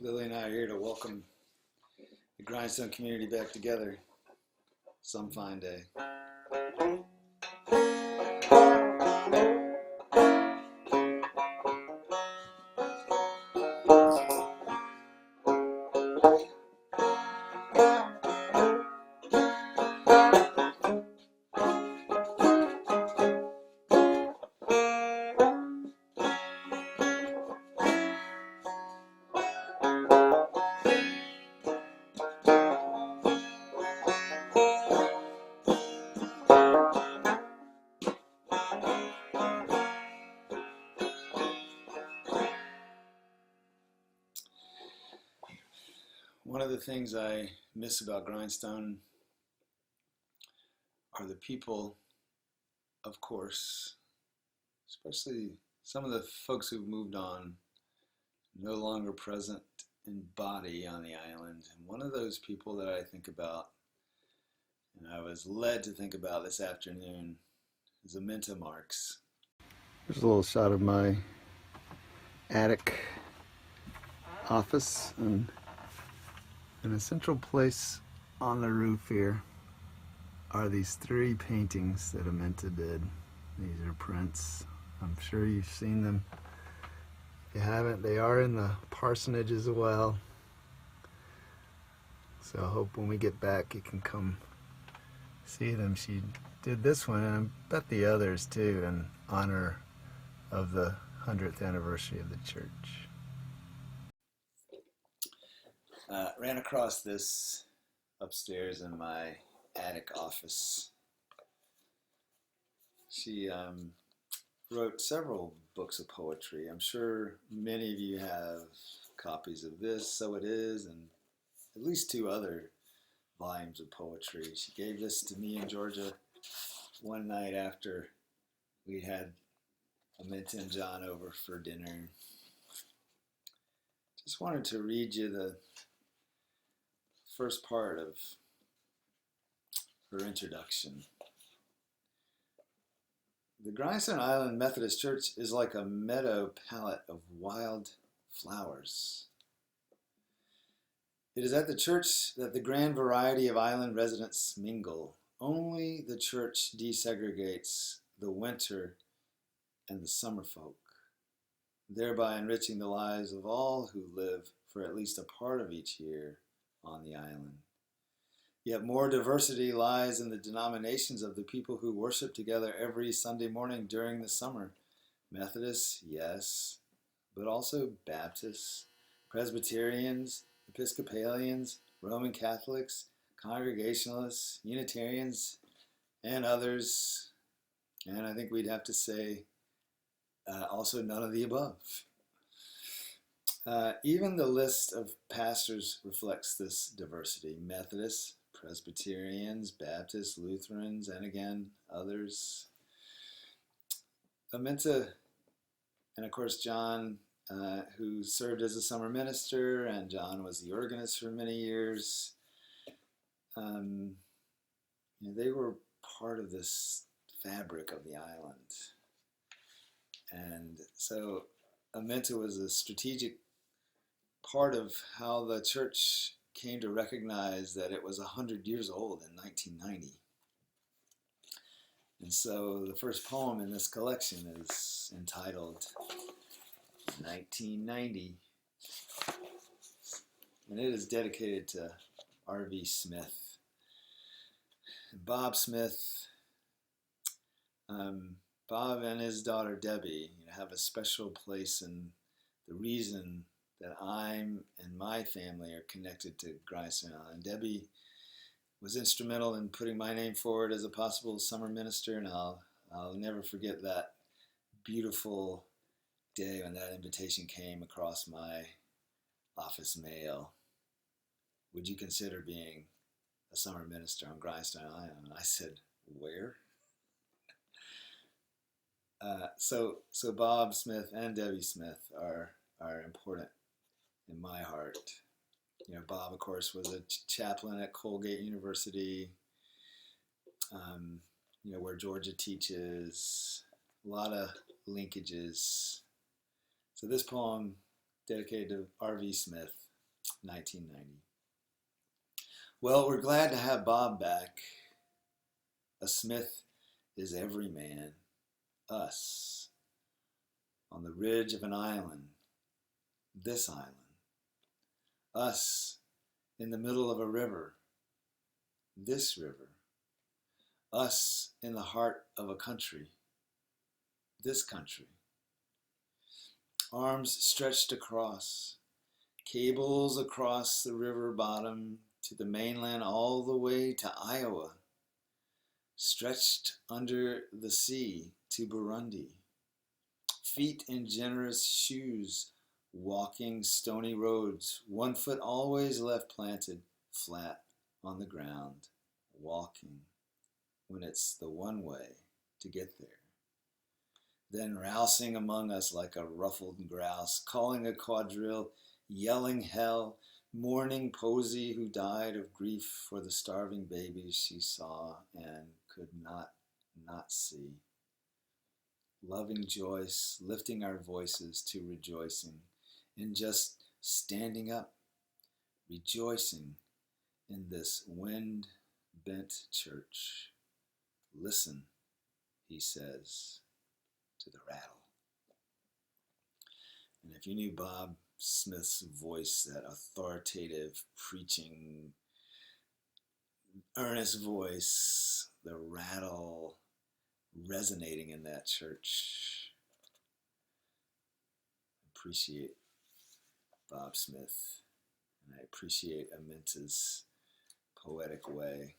Lily and I are here to welcome the Grindstone community back together some fine day. One of the things I miss about Grindstone are the people, of course, especially some of the folks who've moved on, no longer present in body on the island. And one of those people that I think about, and I was led to think about this afternoon, is Aminta Marks. There's a little shot of my attic office, and in a central place on the roof here are these three paintings that Aminta did. These are prints. I'm sure you've seen them. If you haven't, they are in the parsonage as well. So I hope when we get back you can come see them. She did this one, and I bet the others too, in honor of the 100th anniversary of the church. Ran across this upstairs in my attic office. She wrote several books of poetry. I'm sure many of you have copies of this, So It Is, and at least two other volumes of poetry. She gave this to me in Georgia one night after we had Aminta and John over for dinner. Just wanted to read you the first part of her introduction. The Grindstone Island Methodist Church is like a meadow palette of wild flowers. It is at the church that the grand variety of island residents mingle. Only the church desegregates the winter and the summer folk, thereby enriching the lives of all who live for at least a part of each year on the island. Yet more diversity lies in the denominations of the people who worship together every Sunday morning during the summer. Methodists, yes, but also Baptists, Presbyterians, Episcopalians, Roman Catholics, Congregationalists, Unitarians, and others. And I think we'd have to say also none of the above. Even the list of pastors reflects this diversity. Methodists, Presbyterians, Baptists, Lutherans, and again, others. Aminta, and of course John, who served as a summer minister, and John was the organist for many years. They were part of this fabric of the island. And so Aminta was a strategic part of how the church came to recognize that it was 100 years old in 1990. And so the first poem in this collection is entitled 1990, and it is dedicated to R.V. Smith. Bob Smith, Bob and his daughter Debbie have a special place in the reason that I'm and my family are connected to Grindstone Island. Debbie was instrumental in putting my name forward as a possible summer minister, and I'll never forget that beautiful day when that invitation came across my office mail. Would you consider being a summer minister on Grindstone Island? And I said, where? So Bob Smith and Debbie Smith are important in my heart. Bob, of course, was a chaplain at Colgate University, where Georgia teaches. A lot of linkages. So this poem, dedicated to R.V. Smith, 1990. Well, we're glad to have Bob back. A Smith is every man, us, on the ridge of an island, this island, us in the middle of a river, this river, us in the heart of a country, this country. Arms stretched across, cables across the river bottom to the mainland all the way to Iowa, stretched under the sea to Burundi. Feet in generous shoes, walking stony roads, one foot always left planted flat on the ground, walking when it's the one way to get there. Then rousing among us like a ruffled grouse, calling a quadrille, yelling hell, mourning Posey who died of grief for the starving babies she saw and could not see. Loving Joyce, lifting our voices to rejoicing, and just standing up, rejoicing in this wind-bent church. Listen, he says, to the rattle. And if you knew Bob Smith's voice, that authoritative, preaching, earnest voice, the rattle resonating in that church, appreciate Bob Smith, and I appreciate Aminta's poetic way.